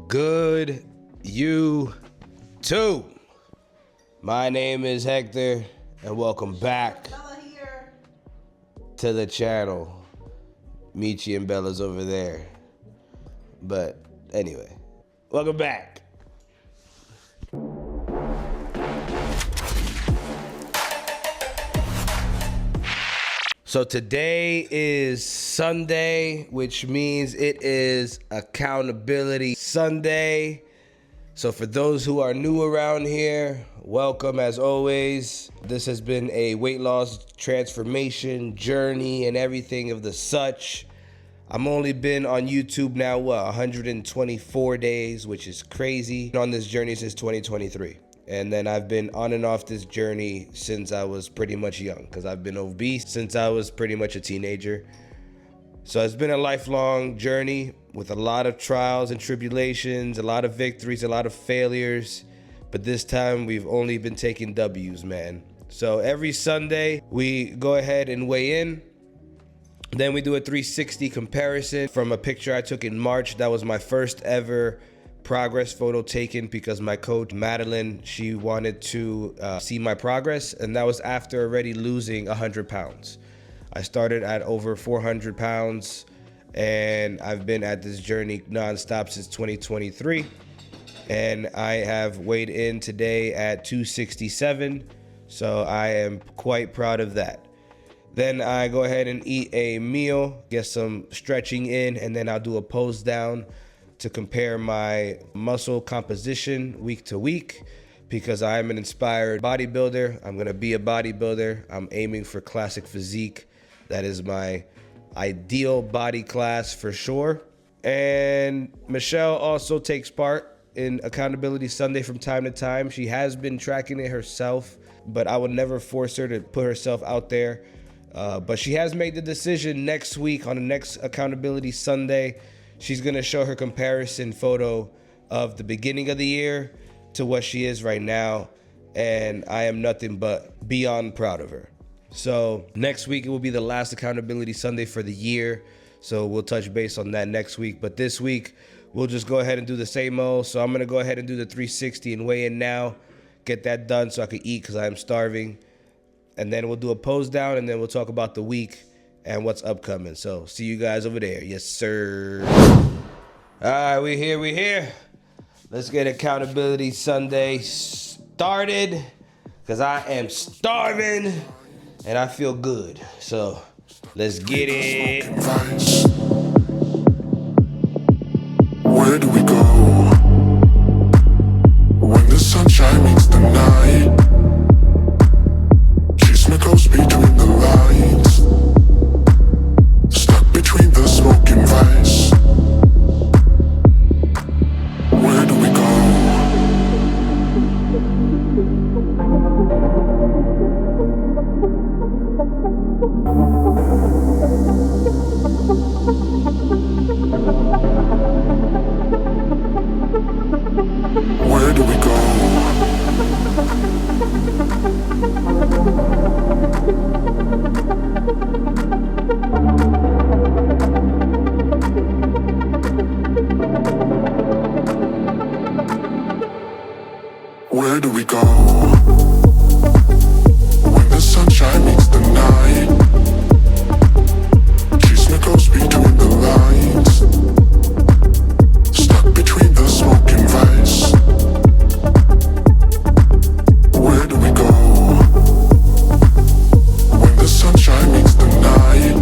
Good you too. My name is Hector and welcome back to the channel. Michi and Bella's over there. But anyway, welcome back. So today is Sunday, which means it is Accountability Sunday. So for those who are new around here, welcome as always. This has been a weight loss transformation journey and everything of the such. I'm only been on YouTube now, 124 days, which is crazy. Been on this journey since 2023. And then I've been on and off this journey since I was pretty much young, because I've been obese since I was pretty much a teenager. So it's been a lifelong journey with a lot of trials and tribulations, a lot of victories, a lot of failures. But this time we've only been taking W's, man. So every Sunday we go ahead and weigh in. Then we do a 360 comparison from a picture I took in March. That was my first ever progress photo taken because my coach Madeline, she wanted to see my progress, and that was after already losing 100 pounds. I started at over 400 pounds and I've been at this journey nonstop since 2023, and I have weighed in today at 267, so I am quite proud of that. Then I go ahead and eat a meal, get some stretching in, and then I'll do a pose down to compare my muscle composition week to week, because I am an inspired bodybuilder. I'm gonna be a bodybuilder. I'm aiming for classic physique. That is my ideal body class for sure. And Michelle also takes part in Accountability Sunday from time to time. She has been tracking it herself, but I would never force her to put herself out there. But she has made the decision next week on the next Accountability Sunday. She's gonna show her comparison photo of the beginning of the year to what she is right now. And I am nothing but beyond proud of her. So next week, it will be the last Accountability Sunday for the year. So we'll touch base on that next week. But this week, we'll just go ahead and do the same old. So I'm gonna go ahead and do the 360 and weigh in now, get that done so I can eat because I am starving. And then we'll do a pose down, and then we'll talk about the week and what's upcoming. So see you guys over there. Yes, sir. All right, we here. Let's get Accountability Sunday started, because I am starving and I feel good. So let's get it. Where do we go when the sunshine meets the night? Kiss me close between the lines, stuck between the smoke and vice. Where do we go? Where do we go? Where do we go when the sunshine meets the night? Kiss me close between the lines, stuck between the smoke and vice. Where do we go when the sunshine meets the night?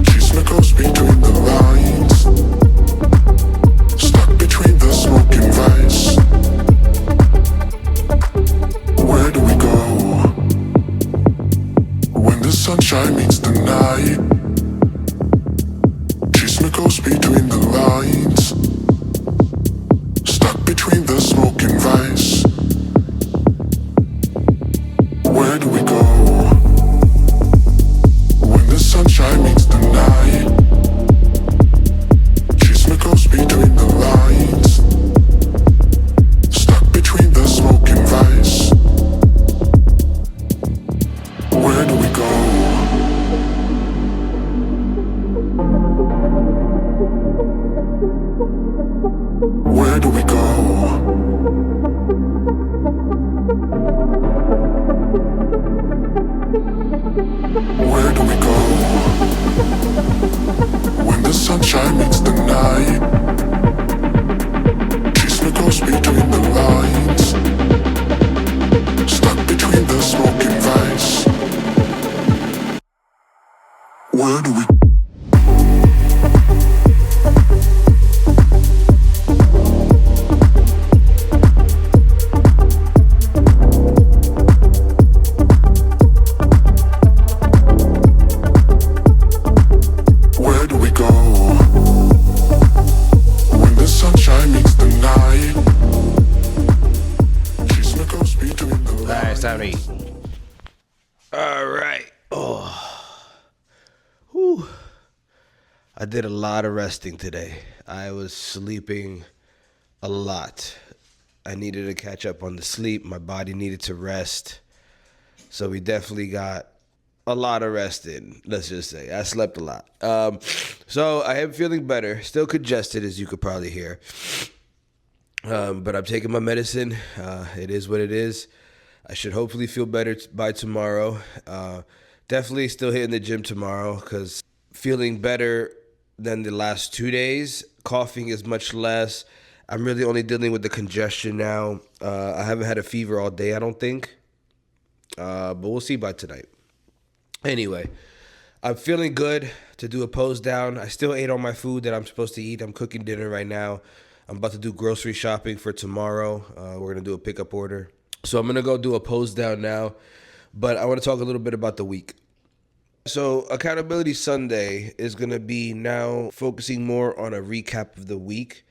Kiss me close between the lines, stuck between the smoke and vice. Where do we go when the sunshine meets the night? Kiss me close between the lines, stuck between the smoke and vice. Where do we go when the sunshine meets the night? Kiss me close between the lines, stuck between the smoke and vice. Where do we go? do we Where do we go when the sunshine meets the night? She's the ghost between the All right, it's time to lines. eat. All right. Oh. Whew. I did a lot of resting today. I was sleeping a lot. I needed to catch up on the sleep. My body needed to rest. So we definitely got a lot of rest in, let's just say. I slept a lot. So I am feeling better. Still congested, as you could probably hear. But I'm taking my medicine. It is what it is. I should hopefully feel better by tomorrow. Definitely still hitting the gym tomorrow because feeling better than the last 2 days. Coughing is much less. I'm really only dealing with the congestion now. I haven't had a fever all day, I don't think. But we'll see by tonight. Anyway, I'm feeling good to do a pose down. I still ate all my food that I'm supposed to eat. I'm cooking dinner right now. I'm about to do grocery shopping for tomorrow. We're going to do a pickup order. So I'm going to go do a pose down now. But I want to talk a little bit about the week. So Accountability Sunday is going to be now focusing more on a recap of the week,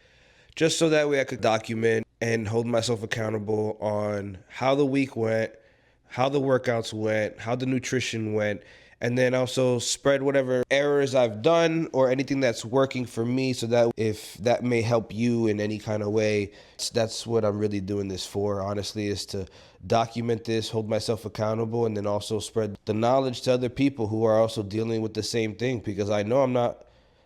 just so that way I could document and hold myself accountable on how the week went, how the workouts went, how the nutrition went, and then also spread whatever errors I've done or anything that's working for me so that if that may help you in any kind of way, that's what I'm really doing this for, honestly, is to document this, hold myself accountable, and then also spread the knowledge to other people who are also dealing with the same thing, because I know I'm not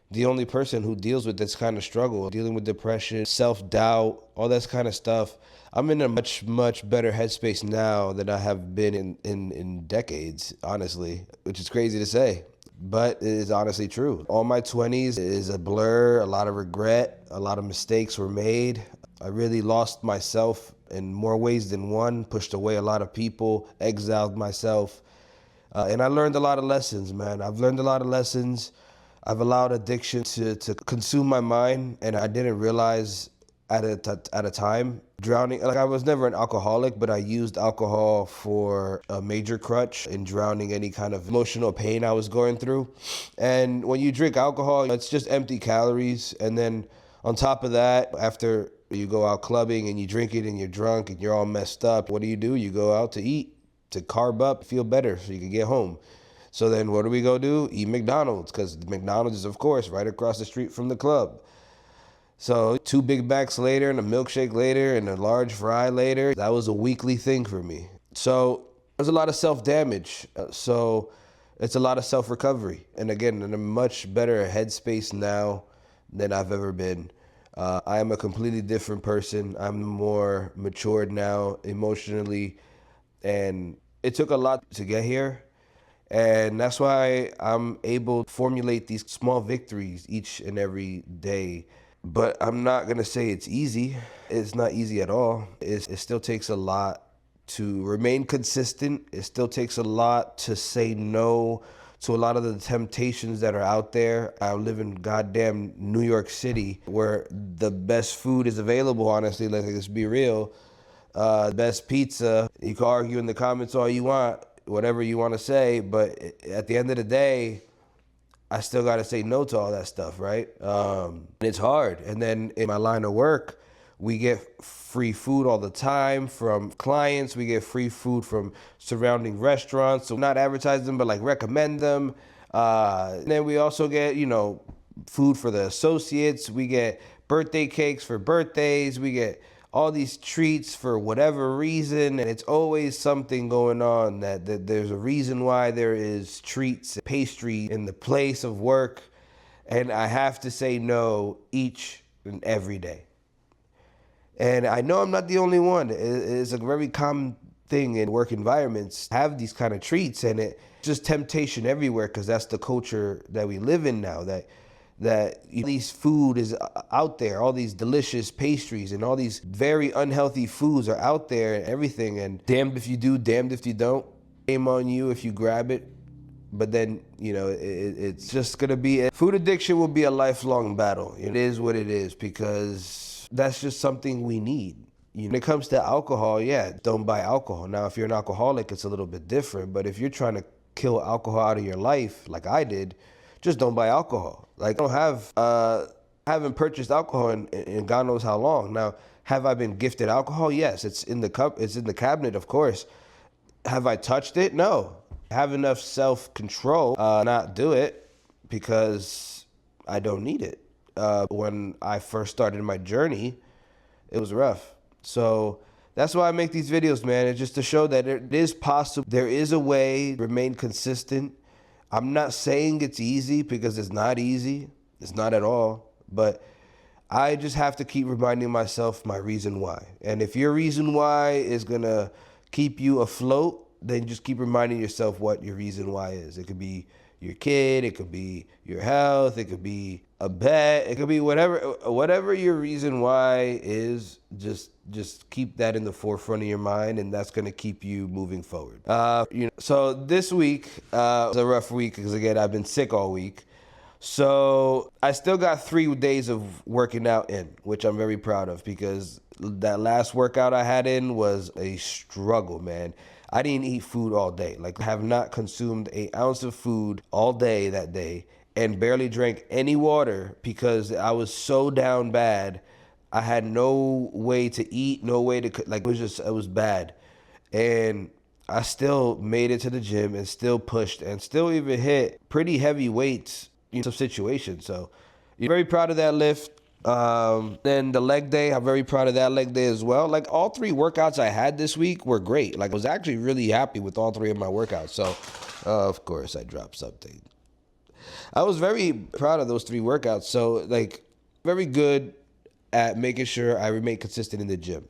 the only person who deals with this kind of struggle, dealing with depression, self-doubt, all that kind of stuff. I'm in a much, much better headspace now than I have been in decades, honestly, which is crazy to say, but it is honestly true. All my 20s is a blur, a lot of regret, a lot of mistakes were made. I really lost myself in more ways than one, pushed away a lot of people, exiled myself, and I learned a lot of lessons, man. I've learned a lot of lessons. I've allowed addiction to consume my mind, and I didn't realize at a time. Drowning, like I was never an alcoholic, but I used alcohol for a major crutch in drowning any kind of emotional pain I was going through. And when you drink alcohol, it's just empty calories. And then on top of that, after you go out clubbing and you drink it and you're drunk and you're all messed up, what do? You go out to eat, to carb up, feel better so you can get home. So then what do we go do? Eat McDonald's, because McDonald's is, of course, right across the street from the club. So 2 Big Macs later and a milkshake later and a large fry later, that was a weekly thing for me. So there's a lot of self-damage. So it's a lot of self-recovery. And again, in a much better headspace now than I've ever been. I am a completely different person. I'm more matured now emotionally. And it took a lot to get here. And that's why I'm able to formulate these small victories each and every day. But I'm not going to say it's easy. It's not easy at all. It still takes a lot to remain consistent. It still takes a lot to say no to a lot of the temptations that are out there. I live in goddamn New York City, where the best food is available, honestly. Let's be real. Best pizza. You can argue in the comments all you want, whatever you want to say, but at the end of the day, I still got to say no to all that stuff, right? It's hard. And then in my line of work, we get free food all the time from clients. We get free food from surrounding restaurants. So not advertise them, but like recommend them. And then we also get, food for the associates. We get birthday cakes for birthdays. We get all these treats for whatever reason, and it's always something going on that there's a reason why there is treats, pastry in the place of work, and I have to say no each and every day. And I know I'm not the only one. It's a very common thing in work environments, have these kind of treats, and it's just temptation everywhere, because that's the culture that we live in now, that these food is out there, all these delicious pastries and all these very unhealthy foods are out there and everything, and damned if you do, damned if you don't. Shame on you if you grab it but then, you know, it's just gonna be, food addiction will be a lifelong battle. It is what it is, because that's just something we need. When it comes to alcohol, yeah, don't buy alcohol. Now, if you're an alcoholic, it's a little bit different, but if you're trying to kill alcohol out of your life, like I did, just don't buy alcohol. Like, I don't have, haven't purchased alcohol in God knows how long. Now, have I been gifted alcohol? Yes, it's in the cup, it's in the cabinet, of course. Have I touched it? No. Have enough self-control, not do it, because I don't need it. When I first started my journey, it was rough. So that's why I make these videos, man. It's just to show that it is possible. There is a way to remain consistent. I'm not saying it's easy, because it's not easy. It's not at all. But I just have to keep reminding myself my reason why. And if your reason why is going to keep you afloat, then just keep reminding yourself what your reason why is. It could be your kid, it could be your health, it could be a bet, it could be whatever your reason why is. Just keep that in the forefront of your mind, and that's going to keep you moving forward. So this week was a rough week, because again, I've been sick all week. So I still got 3 days of working out in, which I'm very proud of, because that last workout I had in was a struggle, man. I didn't eat food all day. Like, I have not consumed an ounce of food all day that day, and barely drank any water, because I was so down bad. I had no way to eat, no way to, like, it was bad. And I still made it to the gym, and still pushed, and still even hit pretty heavy weights in some situations. So you're very proud of that lift. Then the leg day, I'm very proud of that leg day as well. Like, all 3 workouts I had this week were great. Like, I was actually really happy with all 3 of my workouts. So of course I dropped something. I was very proud of those 3 workouts. So, like, very good at making sure I remain consistent in the gym.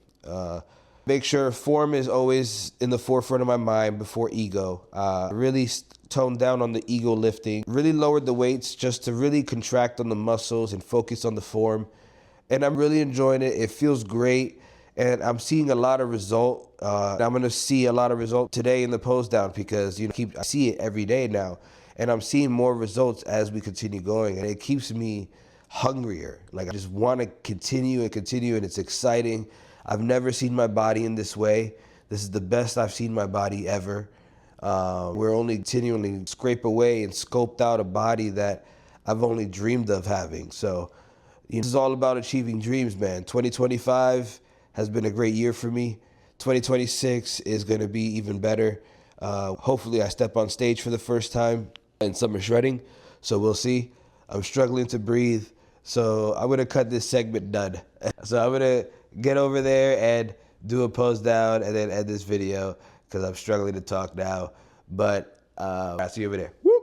Make sure form is always in the forefront of my mind before ego. Really toned down on the ego lifting. Really lowered the weights just to really contract on the muscles and focus on the form. And I'm really enjoying it. It feels great. And I'm seeing a lot of result. I'm going to see a lot of result today in the pose down, because I see it every day now. And I'm seeing more results as we continue going. And it keeps me hungrier. Like, I just want to continue, and it's exciting. I've never seen my body in this way. This is the best I've seen my body ever. We're only continually scrape away and scoped out a body that I've only dreamed of having. So this is all about achieving dreams, man. 2025 has been a great year for me. 2026 is going to be even better. Hopefully I step on stage for the first time in summer shredding. So we'll see. I'm struggling to breathe. So I'm going to cut this segment done. So I'm going to get over there and do a pose down, and then end this video, because I'm struggling to talk now. But I'll see you over there. Woo!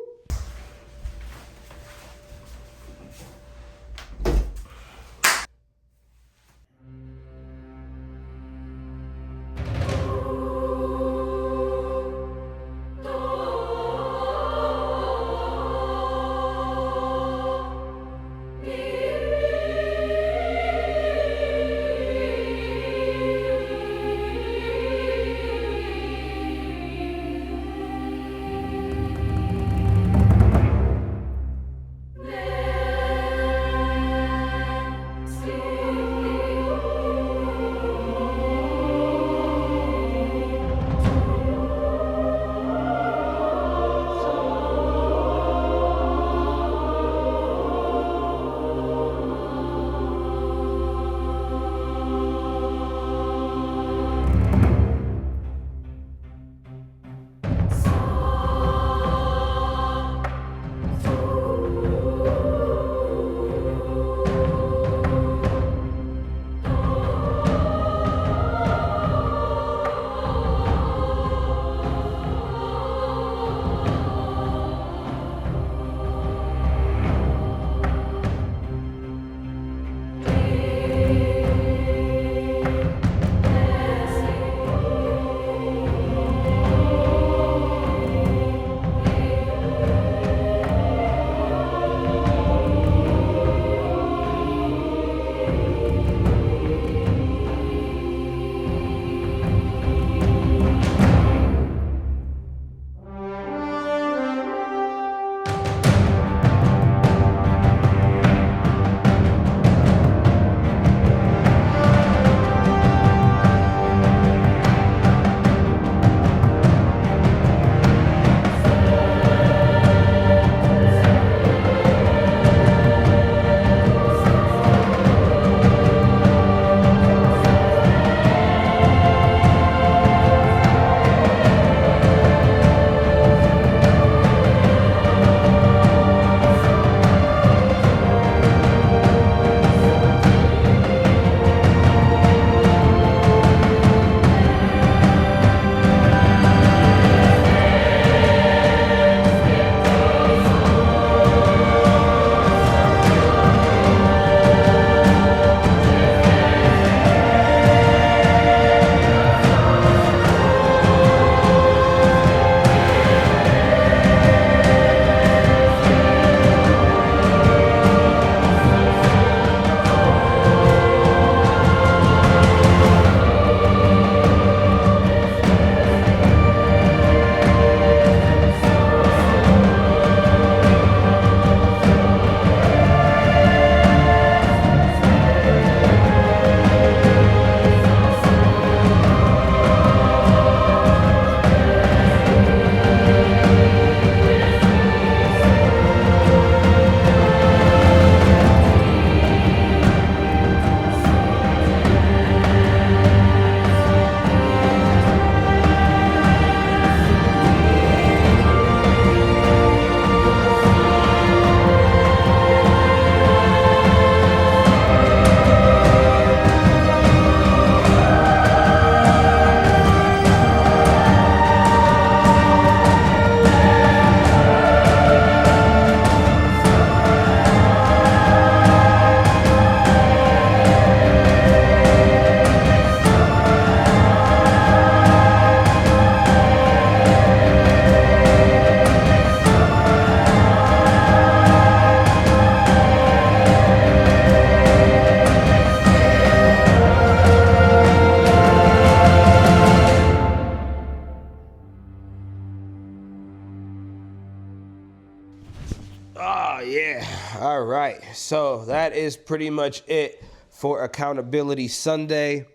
Oh, yeah. All right. So that is pretty much it for Accountability Sunday.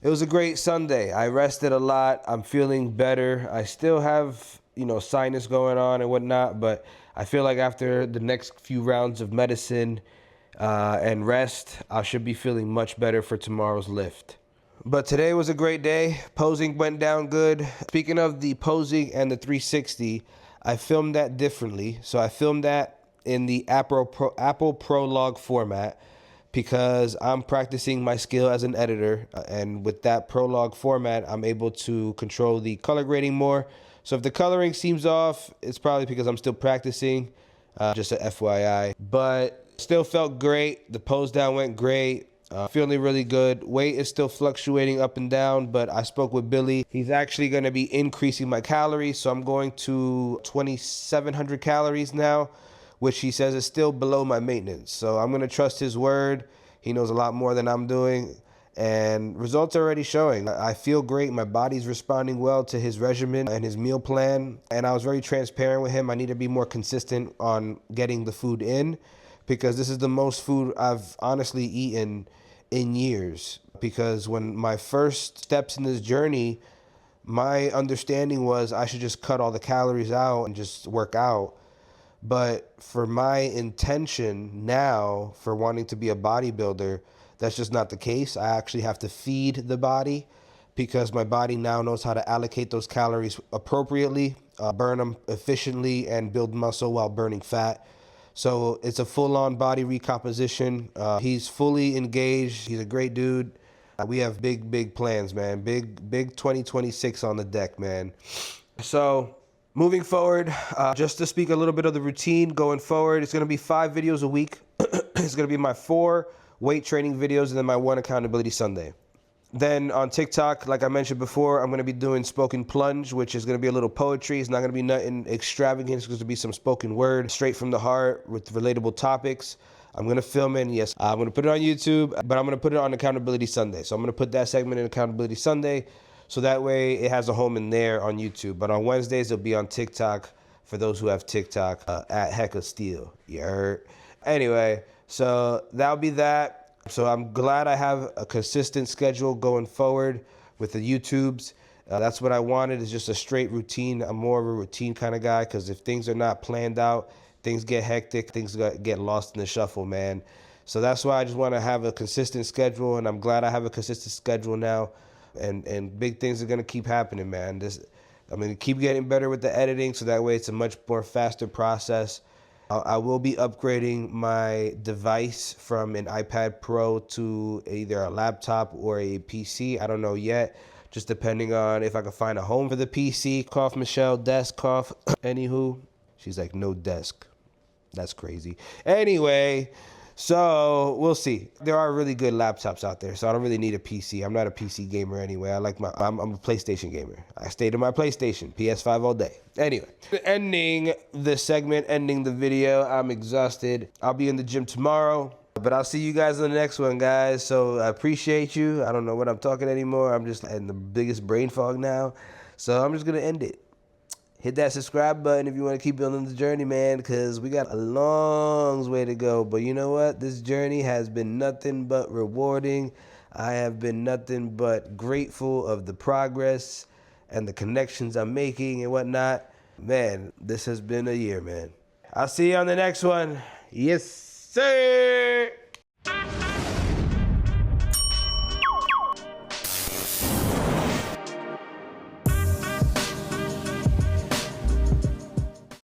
It was a great Sunday. I rested a lot. I'm feeling better. I still have, sinus going on and whatnot, but I feel like after the next few rounds of medicine and rest, I should be feeling much better for tomorrow's lift. But today was a great day. Posing went down good. Speaking of the posing and the 360, I filmed that differently. So I filmed that in the Apple Prologue format because I'm practicing my skill as an editor. And with that Prologue format, I'm able to control the color grading more. So if the coloring seems off, it's probably because I'm still practicing. Just a FYI. But still felt great. The pose down went great. Feeling really good. Weight is still fluctuating up and down, but I spoke with Billy. He's actually going to be increasing my calories, so I'm going to 2,700 calories now, which he says is still below my maintenance. So I'm going to trust his word. He knows a lot more than I'm doing, and results are already showing. I feel great. My body's responding well to his regimen and his meal plan, and I was very transparent with him. I need to be more consistent on getting the food in because this is the most food I've honestly eaten in years. Because when my first steps in this journey, my understanding was I should just cut all the calories out and just work out. But for my intention now for wanting to be a bodybuilder, that's just not the case. I actually have to feed the body because my body now knows how to allocate those calories appropriately, burn them efficiently, and build muscle while burning fat. So it's a full-on body recomposition. He's fully engaged. He's a great dude. We have big plans, man. Big 2026 on the deck, man. So moving forward, just to speak a little bit of the routine going forward, it's going to be 5 videos a week. It's going to be my 4 weight training videos and then my 1 accountability Sunday. Then on TikTok, like I mentioned before, I'm going to be doing spoken plunge, which is going to be a little poetry. It's not going to be nothing extravagant. It's going to be some spoken word straight from the heart with relatable topics. I'm going to film it. And yes, I'm going to put it on YouTube, but I'm going to put it on Accountability Sunday. So I'm going to put that segment in Accountability Sunday. So that way it has a home in there on YouTube. But on Wednesdays, it'll be on TikTok for those who have TikTok at Hecka Steel. You heard? Anyway, so that'll be that. So I'm glad I have a consistent schedule going forward with the YouTubes. That's what I wanted, is just a straight routine. I'm more of a routine kind of guy because if things are not planned out, things get hectic, things get lost in the shuffle, man. So that's why I just want to have a consistent schedule, and I'm glad I have a consistent schedule now. And big things are going to keep happening, man. I'm going to keep getting better with the editing so that way it's a much more faster process. I will be upgrading my device from an iPad Pro to either a laptop or a PC. I don't know yet, just depending on if I can find a home for the PC. Cough, Michelle, desk, cough. Anywho, she's like, no desk. That's crazy. Anyway, so we'll see. There are really good laptops out there, so I don't really need a PC. I'm not a PC gamer anyway. I'm a PlayStation gamer. I stayed in my PlayStation, PS5 all day. Anyway, ending the segment, ending the video. I'm exhausted. I'll be in the gym tomorrow, but I'll see you guys in the next one, guys. So I appreciate you. I don't know what I'm talking anymore. I'm just in the biggest brain fog now. So I'm just going to end it. Hit that subscribe button if you want to keep building the journey, man, because we got a long way to go. But you know what? This journey has been nothing but rewarding. I have been nothing but grateful of the progress and the connections I'm making and whatnot. Man, this has been a year, man. I'll see you on the next one. Yes, sir.